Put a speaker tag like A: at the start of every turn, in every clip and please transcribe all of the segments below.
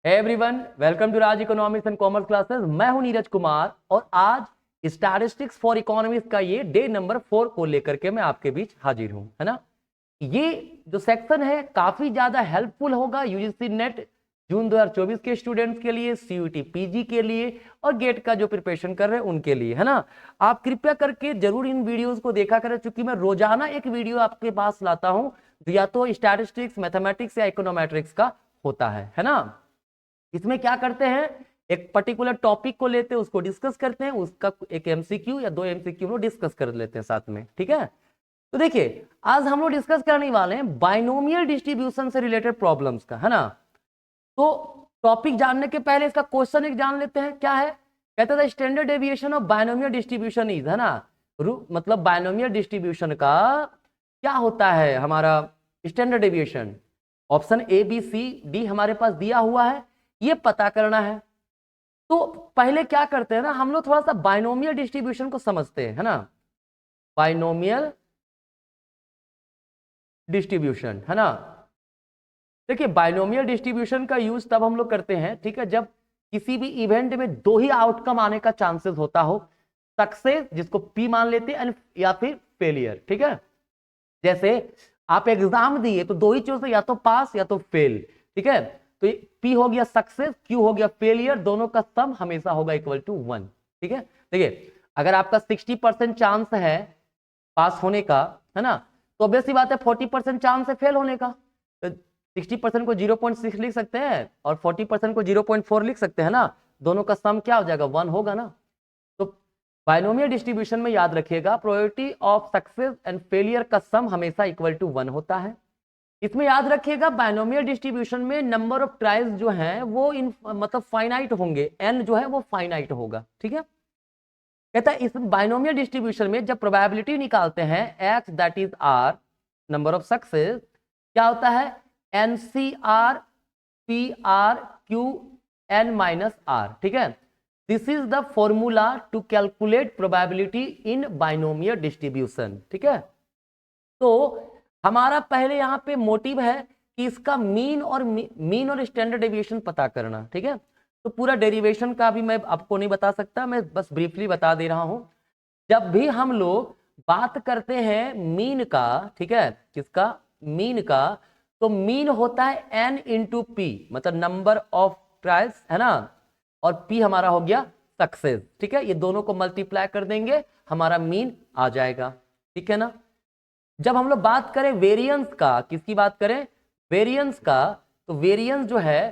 A: Everyone, welcome to Raj economics and commerce classes. मैं हूं नीरज कुमार और आज स्टैटिस्टिक्स फॉर इकोनॉमिक्स का ये डे नंबर 4 को लेकर के मैं आपके बीच हाजिर हूं, है ना। ये जो सेक्शन है काफी ज्यादा हेल्पफुल होगा यूजीसी नेट जून 2024 के स्टूडेंट्स के लिए, सीयूटी पीजी के लिए और गेट का जो प्रिपरेशन कर रहे हैं उनके लिए, है ना। आप कृपया करके जरूर इन वीडियोस को देखा करें, क्योंकि मैं रोजाना एक वीडियो आपके पास लाता हूं जो या तो स्टैटिस्टिक्स, मैथमेटिक्स या इकोनोमेट्रिक्स का होता है ना। इसमें क्या करते हैं, एक पर्टिकुलर टॉपिक को लेते हैं, उसको डिस्कस करते हैं, उसका एक एमसीक्यू या दो एमसीक्यू में डिस्कस कर लेते हैं साथ में, ठीक है। तो देखिए, आज हम लोग डिस्कस करने वाले हैं बाइनोमियल डिस्ट्रीब्यूशन से रिलेटेड प्रॉब्लम्स का, है ना। तो टॉपिक जानने के पहले इसका क्वेश्चन एक जान लेते हैं, क्या है। कहते थे standard deviation of binomial distribution is, है ना। मतलब बाइनोमियल डिस्ट्रीब्यूशन का क्या होता है हमारा standard deviation. Option A B C D हमारे पास दिया हुआ है, ये पता करना है। तो पहले क्या करते हैं ना, हम लोग थोड़ा सा बाइनोमियल डिस्ट्रीब्यूशन को समझते हैं, है ना। बाइनोमियल डिस्ट्रीब्यूशन, है ना। देखिए, बाइनोमियल डिस्ट्रीब्यूशन का यूज तब हम लोग करते हैं, ठीक है, जब किसी भी इवेंट में दो ही आउटकम आने का चांसेस होता हो, सक्सेस जिसको पी मान लेते हैं या फिर फेलियर, ठीक है। जैसे आप एग्जाम दिए तो दो ही चीज, या तो पास या तो फेल, ठीक है। तो पी हो गया सक्सेस, क्यू हो गया फेलियर, दोनों का सम हमेशा होगा इक्वल टू 1, ठीक है। देखिए, अगर आपका 60% चांस है पास होने का, है ना, तो ऑब्वियस सी बात है 40% चांस है फेल होने का। तो 60% को 0.6 लिख सकते हैं और 40% को 0.4 लिख सकते हैं ना, दोनों का सम क्या हो जाएगा, 1 होगा ना। तो बाइनोमियल डिस्ट्रीब्यूशन में याद रखिएगा, probability of success and failure का सम हमेशा इक्वल टू 1 होता है। इसमें याद रखिएगा बाइनोमियल डिस्ट्रीब्यूशन में नंबर ऑफ ट्रायल्स जो हैं वो मतलब फाइनाइट होंगे, एन जो है वो फाइनाइट होगा, ठीक है। कहता है इस बाइनोमियल डिस्ट्रीब्यूशन में जब प्रोबेबिलिटी निकालते हैं X that is R number of success, क्या होता है, N C R P R Q N minus R, ठीक है। This is the formula to calculate probability in binomial distribution, ठीक है। तो हमारा पहले यहां पे मोटिव है कि इसका मीन और स्टैंडर्ड डेविएशन पता करना, ठीक है। तो पूरा डेरिवेशन का भी मैं आपको नहीं बता सकता, मैं बस ब्रीफली बता दे रहा हूं। जब भी हम लोग बात करते हैं मीन का, ठीक है, किसका, मीन का, तो मीन होता है एन इंटू पी, मतलब नंबर ऑफ ट्रायल्स, है ना, और पी हमारा हो गया सक्सेस, ठीक है। ये दोनों को मल्टीप्लाई कर देंगे, हमारा मीन आ जाएगा, ठीक है ना। जब हम लोग बात करें वेरिएंस का, किसकी बात करें, वेरिएंस का, तो वेरिएंस जो है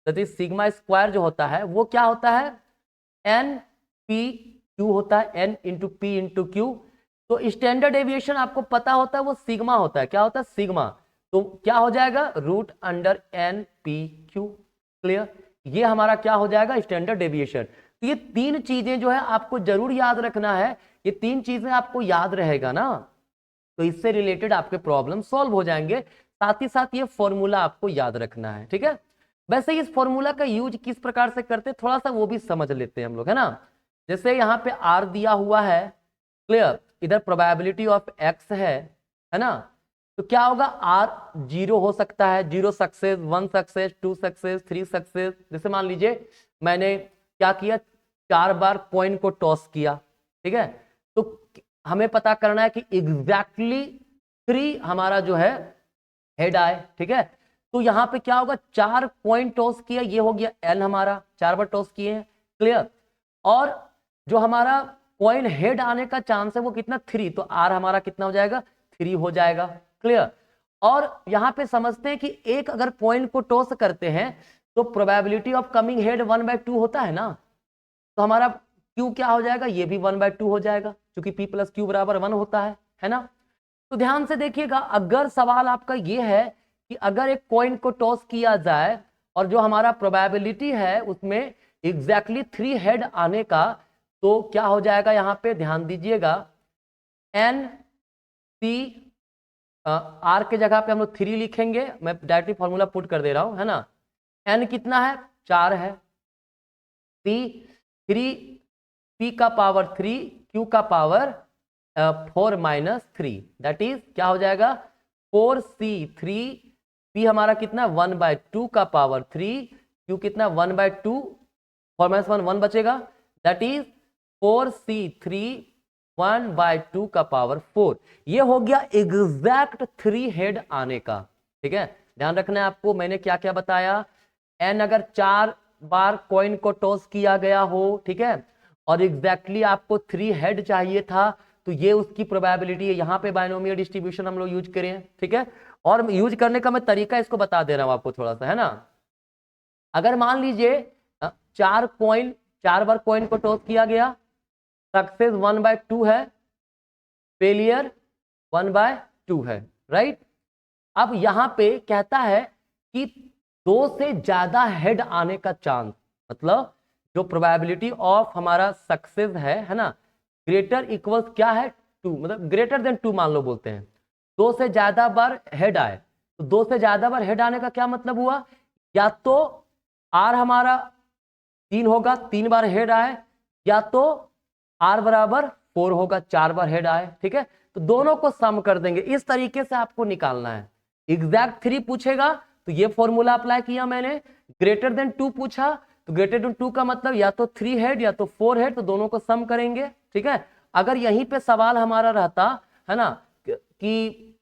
A: दैट इज सिग्मा स्क्वायर जो होता है वो क्या होता है, एन पी क्यू होता है, N into P into Q. तो स्टैंडर्ड एविएशन आपको पता होता है वो सिग्मा होता है, क्या होता है, सिग्मा। तो क्या हो जाएगा, root under N P Q, clear. ये हमारा क्या हो जाएगा, स्टैंडर्ड एविएशन। तो ये तीन चीजें जो है आपको जरूर याद रखना है, ये तीन चीजें आपको याद रहेगा ना, तो इससे रिलेटेड आपके प्रॉब्लम सॉल्व हो जाएंगे। साथ ही साथ ये फॉर्मूला आपको याद रखना है, ठीक है। वैसे इस फॉर्मूला का यूज किस प्रकार से करते हैं थोड़ा सा वो भी समझ लेते हैं हम लोग, है ना। जैसे यहाँ पे आर दिया हुआ है, क्लियर, इधर प्रोबेबिलिटी ऑफ एक्स है ना। तो क्या होगा, आर 0 हो सकता है, 0 सक्सेस, 1 सक्सेस, 2 सक्सेस, 3 सक्सेस। जैसे मान लीजिए मैंने क्या किया, 4 बार कॉइन को टॉस किया, ठीक है। तो हमें पता करना है कि एग्जैक्टली 3 हमारा जो है हेड आए, ठीक है। तो यहां पे क्या होगा, 4 कॉइन टॉस किया, ये हो गया एल, हमारा 4 बार टॉस किए हैं, क्लियर। और जो हमारा कॉइन हेड आने का चांस है वो कितना, 3, तो आर हमारा कितना हो जाएगा, 3 हो जाएगा, क्लियर। और यहां पे समझते हैं कि एक अगर कॉइन को टॉस करते हैं तो प्रोबेबिलिटी ऑफ कमिंग हेड 1/2 होता है ना, तो हमारा क्यू क्या हो जाएगा, ये भी 1/2 हो जाएगा, क्योंकि p + q = 1 होता है ना। तो ध्यान से देखिएगा, अगर सवाल आपका ये है कि अगर एक कॉइन को टॉस किया जाए और जो हमारा प्रोबेबिलिटी है उसमें एग्जैक्टली 3 हेड आने का, तो क्या हो जाएगा, यहां पे ध्यान दीजिएगा, एन सी आर के जगह पे हम लोग 3 लिखेंगे, मैं डायरेक्टली फॉर्मूला पुट कर दे रहा हूं, है ना। एन कितना है, 4 है, सी 3, p का पावर 3, q का पावर 4 - 3, दैट इज क्या हो जाएगा, 4c3, p हमारा कितना 1/2 का पावर 3, Q कितना 1/2, 4 - 1 1 बचेगा, दैट इज 4C3 1/2 का पावर 4। ये हो गया एग्जैक्ट 3 हेड आने का। ठीक है, ध्यान रखना है आपको, मैंने क्या क्या बताया। n अगर 4 बार कॉइन को टॉस किया गया हो, ठीक है, और एग्जैक्टली आपको 3 हेड चाहिए था, तो ये उसकी प्रोबेबिलिटी है। यहां पे बायनोमियल डिस्ट्रीब्यूशन हम लोग यूज करें, ठीक है, और यूज करने का मैं तरीका इसको बता दे रहा हूं आपको थोड़ा सा, है ना। अगर मान लीजिए 4 बार कॉइन को टॉस किया गया, सक्सेस 1/2 है, फेलियर 1/2 है, राइट। अब यहां पे कहता है कि 2 से ज्यादा हेड आने का चांस, मतलब जो प्रोबेबिलिटी ऑफ हमारा सक्सेस है ना, ग्रेटर इक्वल्स क्या है 2, मतलब ग्रेटर देन 2 मान लो बोलते हैं। 2 से ज्यादा बार हेड आए, तो 2 से ज्यादा बार हेड आने का क्या मतलब हुआ, या तो आर हमारा 3 होगा, 3 बार हेड आए, या तो आर बराबर 4 होगा, 4 बार हेड आए। ठीक है, तो दोनों को सम कर देंगे, इस तरीके से आपको निकालना है। एग्जैक्ट 3 पूछेगा तो ये फॉर्मूला अप्लाई किया मैंने, ग्रेटर देन 2 पूछा तो ग्रेटर देन 2 का मतलब या तो 3 हेड या तो 4 हेड, तो दोनों को सम करेंगे। ठीक है, अगर यहीं पे सवाल हमारा रहता है ना कि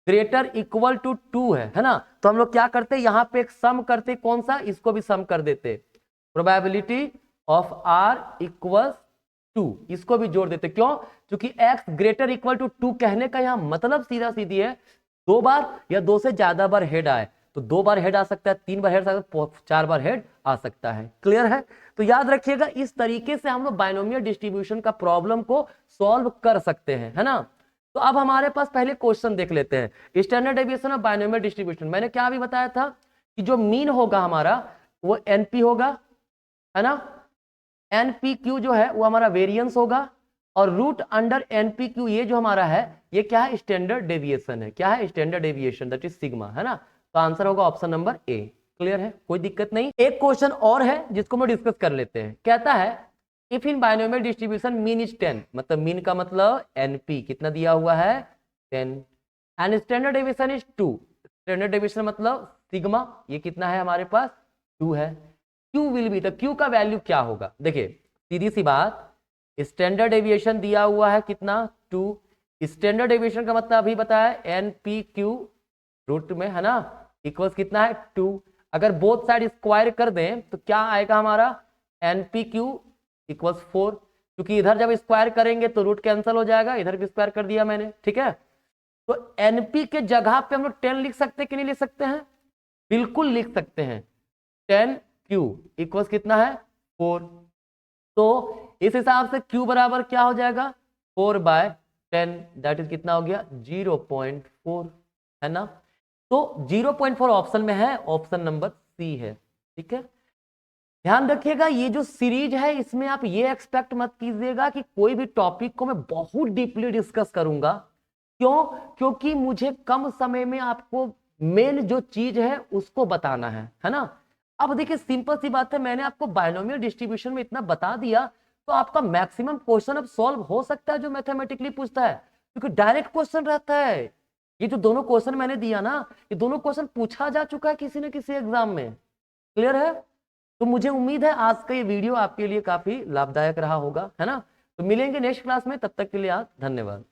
A: ग्रेटर इक्वल टू 2 है ना, तो हम लोग क्या करते, यहां पे एक सम करते, कौन सा, इसको भी सम कर देते, प्रोबेबिलिटी ऑफ आर इक्वल 2, इसको भी जोड़ देते। क्यों, क्योंकि x ग्रेटर इक्वल टू 2 कहने का यहां मतलब सीधा सीधी है 2 बार या 2 से ज्यादा बार हेड आए, तो 2 बार हेड आ सकता है, 3 बार हेड आ सकता है, 4 बार हेड आ सकता है। क्लियर है, तो याद रखिएगा इस तरीके से हम लोग बायनोमियल डिस्ट्रीब्यूशन का प्रॉब्लम को सॉल्व कर सकते हैं, है ना। तो अब हमारे पास पहले क्वेश्चन देख लेते हैं, standard deviation of binomial distribution. मैंने क्या भी बताया था कि जो मीन होगा हमारा वो एनपी होगा, है ना, एनपीक्यू जो है वो हमारा वेरिएंस होगा, और रूट अंडर एनपीक्यू ये जो हमारा है ये क्या है, स्टैंडर्ड डेविएशन है। क्या है, standard deviation, that is sigma, है ना। तो आंसर होगा ऑप्शन नंबर ए। क्लियर है, कोई दिक्कत नहीं। एक क्वेश्चन और है जिसको हम डिस्कस कर लेते हैं। कहता है if in binomial distribution mean is 10, मतलब मीन का मतलब एनपी कितना दिया हुआ है 10, and standard deviation is 2, standard deviation मतलब सिग्मा ये कितना है हमारे पास 2 है। Q विल बी, तो Q का वैल्यू क्या होगा, देखिए सीधी सी बात, स्टैंडर्ड डेविएशन दिया हुआ है कितना 2, स्टैंडर्ड डेविएशन का मतलब अभी बताया NPQ रूट में, है ना, इक्वल्स कितना है 2। अगर बोथ साइड स्क्वायर कर दें तो क्या आएगा हमारा NPQ इक्वल्स 4, क्योंकि इधर जब स्क्वायर करेंगे तो रूट कैंसिल हो जाएगा, इधर भी स्क्वायर कर दिया मैंने। ठीक है, तो NP के जगह पे हम लोग 10 लिख सकते हैं कि नहीं लिख सकते हैं, बिल्कुल लिख सकते हैं। 10Q इक्वल्स कितना है 4, तो इस हिसाब से Q बराबर क्या हो जाएगा 4/10, दैट इज कितना हो गया 0.4, है ना। तो 0.4 ऑप्शन में है, ऑप्शन नंबर सी है। ठीक है, ध्यान रखिएगा ये जो सीरीज है इसमें आप ये एक्सपेक्ट मत कीजिएगा कि कोई भी टॉपिक को मैं बहुत डीपली डिस्कस करूंगा। क्यों, क्योंकि मुझे कम समय में आपको मेन जो चीज है उसको बताना है ना। अब देखिए सिंपल सी बात है, मैंने आपको बायनोमियल डिस्ट्रीब्यूशन में इतना बता दिया, तो आपका मैक्सिमम क्वेश्चन अब सॉल्व हो सकता है जो मैथमेटिकली पूछता है, क्योंकि डायरेक्ट क्वेश्चन रहता है। ये जो दोनों क्वेश्चन मैंने दिया ना, ये दोनों क्वेश्चन पूछा जा चुका है किसी न किसी एग्जाम में। क्लियर है, तो मुझे उम्मीद है आज का ये वीडियो आपके लिए काफी लाभदायक रहा होगा, है ना। तो मिलेंगे नेक्स्ट क्लास में, तब तक के लिए आप धन्यवाद।